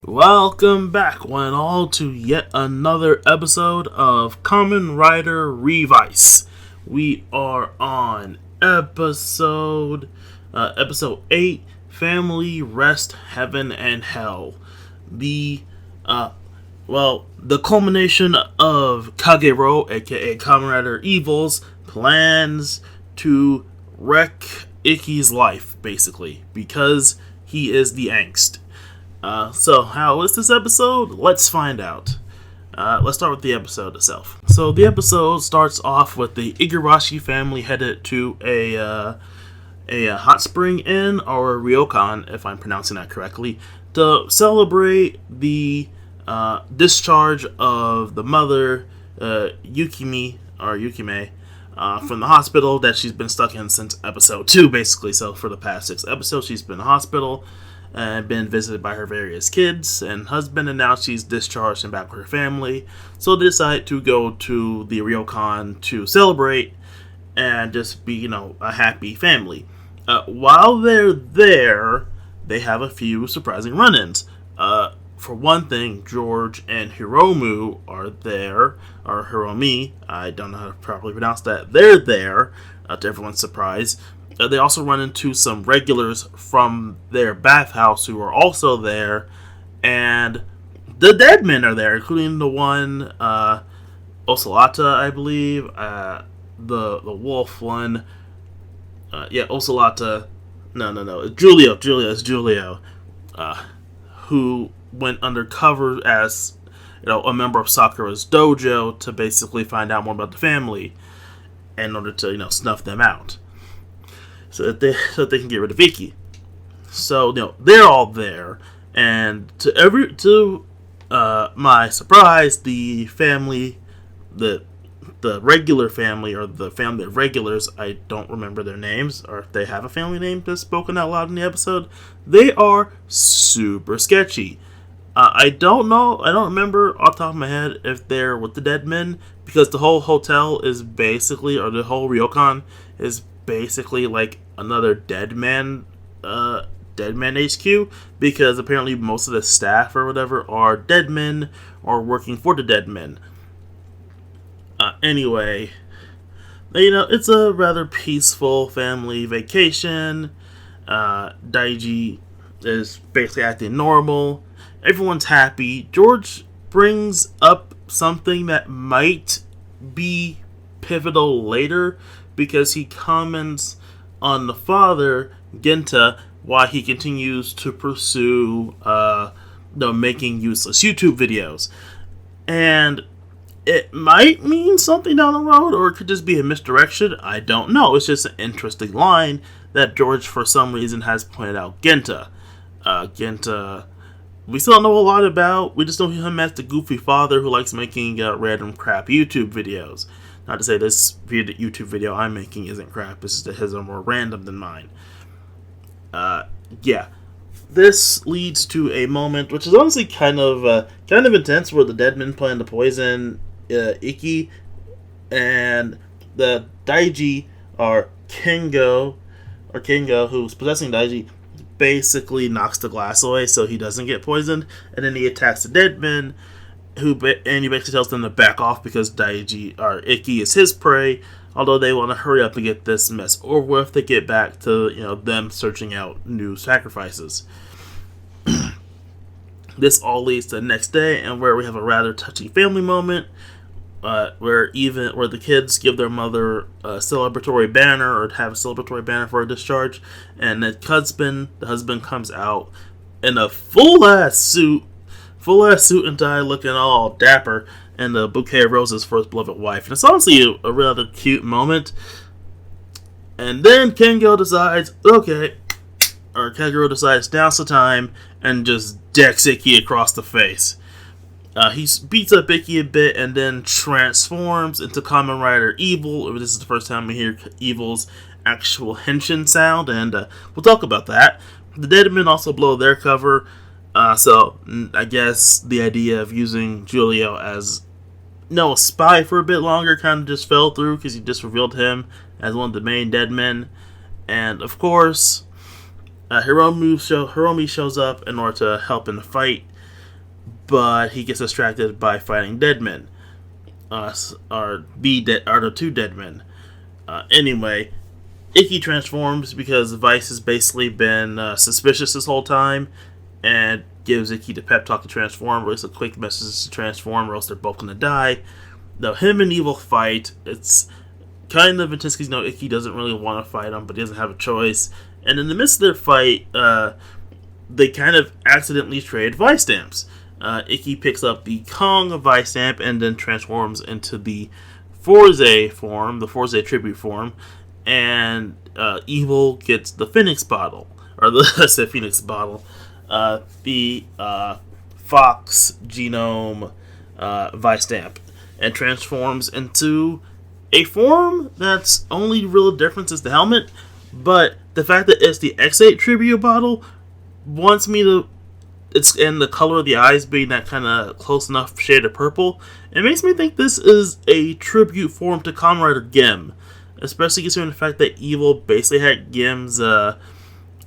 Welcome back, one and all, to yet another episode of Kamen Rider Revice. We are on episode 8, Family, Rest, Heaven, and Hell. The culmination of Kagero, aka Kamen Rider Evil's, plans to wreck Ikki's life, basically, because he is the angst. So how is this episode? Let's find out. Let's start with the episode itself. So the episode starts off with the Igirashi family headed to a hot spring inn, or a ryokan, if I'm pronouncing that correctly, to celebrate the discharge of the mother, Yukime, from the hospital that she's been stuck in since episode 2, basically. So for the past 6 episodes, she's been in the hospital and been visited by her various kids and husband, and now she's discharged and back with her family. So they decide to go to the ryokan to celebrate and just be, a happy family. While they're there, they have a few surprising run-ins. For one thing, George and Hiromu are there, or Hiromi, I don't know how to properly pronounce that. They're there, to everyone's surprise. They also run into some regulars from their bathhouse who are also there, and the dead men are there, including the one, Osalata, I believe, the wolf one, Osalata, it's Julio, who went undercover as, a member of Sakura's dojo to basically find out more about the family in order to, snuff them out. So that they can get rid of Ikki. So they're all there, and to my surprise, the family, the regular family, or the family of regulars, I don't remember their names, or if they have a family name that's spoken out loud in the episode. They are super sketchy. I don't remember off the top of my head if they're with the dead men, because the whole hotel is basically, or the whole ryokan is basically like another dead man HQ, because apparently most of the staff or whatever are dead men or working for the dead men. Anyway, it's a rather peaceful family vacation. Daiji is basically acting normal. Everyone's happy. George brings up something that might be pivotal later, because he comments on the father, Genta, why he continues to pursue making useless YouTube videos. And it might mean something down the road, or it could just be a misdirection. I don't know. It's just an interesting line that George, for some reason, has pointed out Genta. Genta, we still don't know a lot about. We just know him as the goofy father who likes making random crap YouTube videos. Not to say this YouTube video I'm making isn't crap. It's just that his are more random than mine. This leads to a moment which is honestly kind of intense, where the dead men plan to poison Ikki, and the Daiji, or Kengo, who's possessing Daiji, basically knocks the glass away so he doesn't get poisoned, and then he attacks the dead men, and he basically tells them to back off because Ikki is his prey, although they want to hurry up and get this mess over with to get back to them searching out new sacrifices. This all leads to the next day, and where we have a rather touching family moment, where the kids give their mother a celebratory banner, or have a celebratory banner for a discharge, and the husband comes out in a full ass suit and tie, looking all dapper, and a bouquet of roses for his beloved wife. And it's honestly a rather cute moment. And then Kagero decides, now's the time, and just decks Ikki across the face. He beats up Ikki a bit, and then transforms into Kamen Rider Evil. This is the first time we hear Evil's actual henshin sound, and we'll talk about that. The dead men also blow their cover. So I guess the idea of using Julio as a spy for a bit longer kind of just fell through, because he just revealed him as one of the main dead men. And of course, Hiromi shows up in order to help in the fight. but he gets distracted by fighting dead men. The two dead men. Anyway, Ikki transforms because Vice has basically been suspicious this whole time, and gives Ikki the pep talk to transform, or at least a quick message to transform, or else they're both gonna die. Now, him and Evil fight. It's kind of intense because Ikki doesn't really want to fight him, but he doesn't have a choice. And in the midst of their fight, they kind of accidentally trade Vice stamps. Ikki picks up the Kong Vice stamp and then transforms into the Fourze form, the Fourze tribute form, and Evil gets the Phoenix bottle, or let's say Phoenix bottle, the Fox genome Vice stamp, and transforms into a form that's only real difference is the helmet, but the fact that it's the X8 tribute bottle wants me to. It's in the color of the eyes being that kind of close enough shade of purple. It makes me think this is a tribute form to Kamen Rider Gim, especially considering the fact that Evil basically had Gim's MO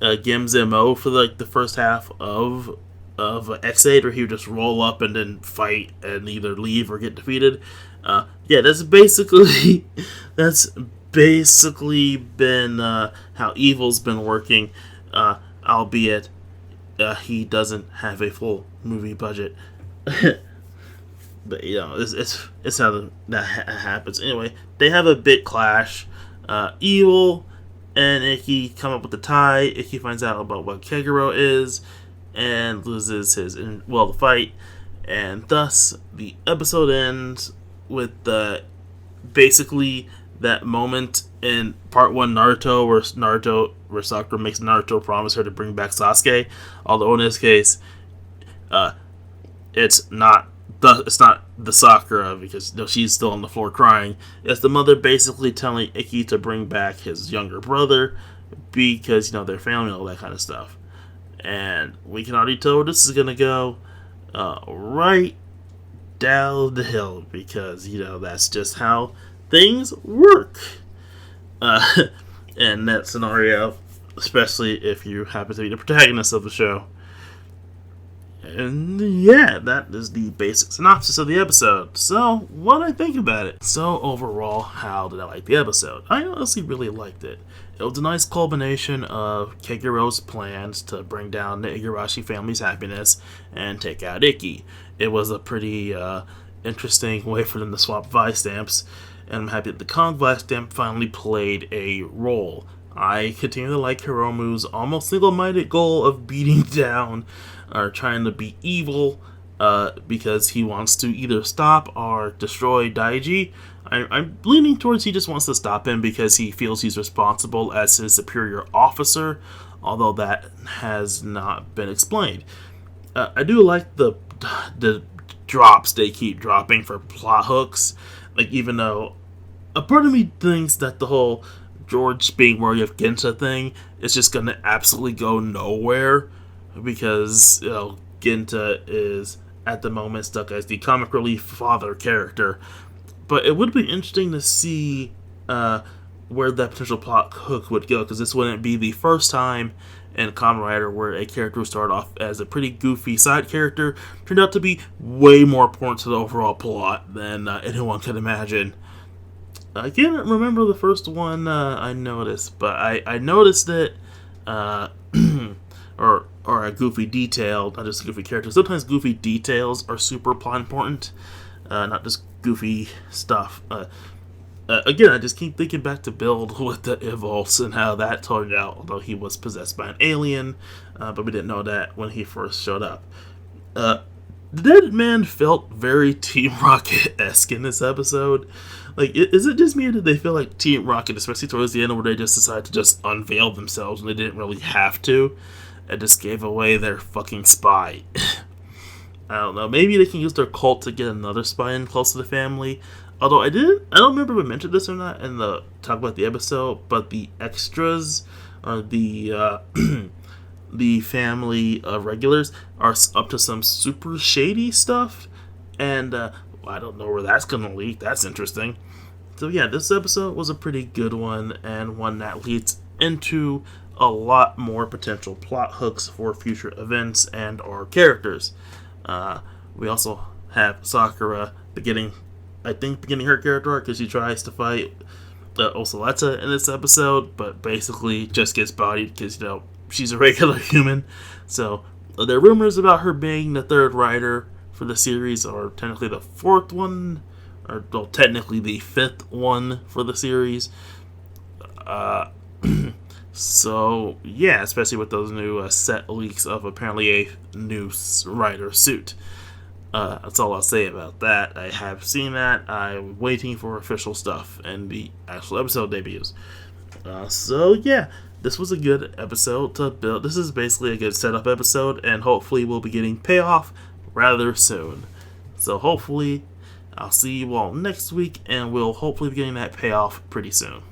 for the first half of X8, where he would just roll up and then fight and either leave or get defeated. That's basically been how Evil's been working, albeit he doesn't have a full movie budget. But it's how that happens. Anyway, they have a big clash. Evil and Ikki come up with the tie. Ikki finds out about what Kagero is and loses the fight, and thus the episode ends with basically that moment in part 1 Naruto where Sakura makes Naruto promise her to bring back Sasuke, although in this case it's not the Sakura, because she's still on the floor crying. It's the mother basically telling Ikki to bring back his younger brother because their family and all that kind of stuff. And we can already tell where this is gonna go, right down the hill, because that's just how things work. In that scenario, especially if you happen to be the protagonist of the show. And yeah, that is the basic synopsis of the episode. So, what did I think about it? So, overall, how did I like the episode? I honestly really liked it. It was a nice culmination of Kagero's plans to bring down the Igirashi family's happiness and take out Ikki. It was a pretty interesting way for them to swap Vice stamps, and I'm happy that the Kong Vice stamp finally played a role. I continue to like Hiromu's almost single-minded goal of beating down or trying to be Evil, because he wants to either stop or destroy Daiji. I'm leaning towards he just wants to stop him because he feels he's responsible as his superior officer, although that has not been explained. I do like the drops they keep dropping for plot hooks, even though a part of me thinks that the whole George being wary of Ginta thing is just gonna absolutely go nowhere, because Ginta is at the moment stuck as the comic relief father character. But it would be interesting to see where that potential plot hook would go, because this wouldn't be the first time in Kamen Rider where a character who started off as a pretty goofy side character turned out to be way more important to the overall plot than anyone could imagine. I can't remember the first one I noticed, but I noticed it, or a goofy detail, not just a goofy character. Sometimes goofy details are super plot important, not just goofy stuff. Again, I just keep thinking back to Build with the Evils and how that turned out, although he was possessed by an alien, but we didn't know that when he first showed up. The Dead Man felt very Team Rocket-esque in this episode. Is it just me, or did they feel like Team Rocket, especially towards the end where they just decided to just unveil themselves and they didn't really have to, and just gave away their fucking spy? I don't know, maybe they can use their cult to get another spy in close to the family. Although I don't remember if I mentioned this or not in the talk about the episode, but the extras, or the the family of regulars, are up to some super shady stuff, and I don't know where that's gonna lead. That's interesting. So yeah, this episode was a pretty good one, and one that leads into a lot more potential plot hooks for future events and or characters. We also have Sakura beginning her character arc because she tries to fight Osaleta in this episode, but basically just gets bodied because, she's a regular human. So there are rumors about her being the third writer for the series, or technically the fourth one, or technically the fifth one for the series. So yeah, especially with those new set leaks of apparently a new writer suit. That's all I'll say about that. I have seen that. I'm waiting for official stuff and the actual episode debuts. So yeah, this was a good episode to build. This is basically a good setup episode, and hopefully we'll be getting payoff rather soon. So hopefully I'll see you all next week, and we'll hopefully be getting that payoff pretty soon.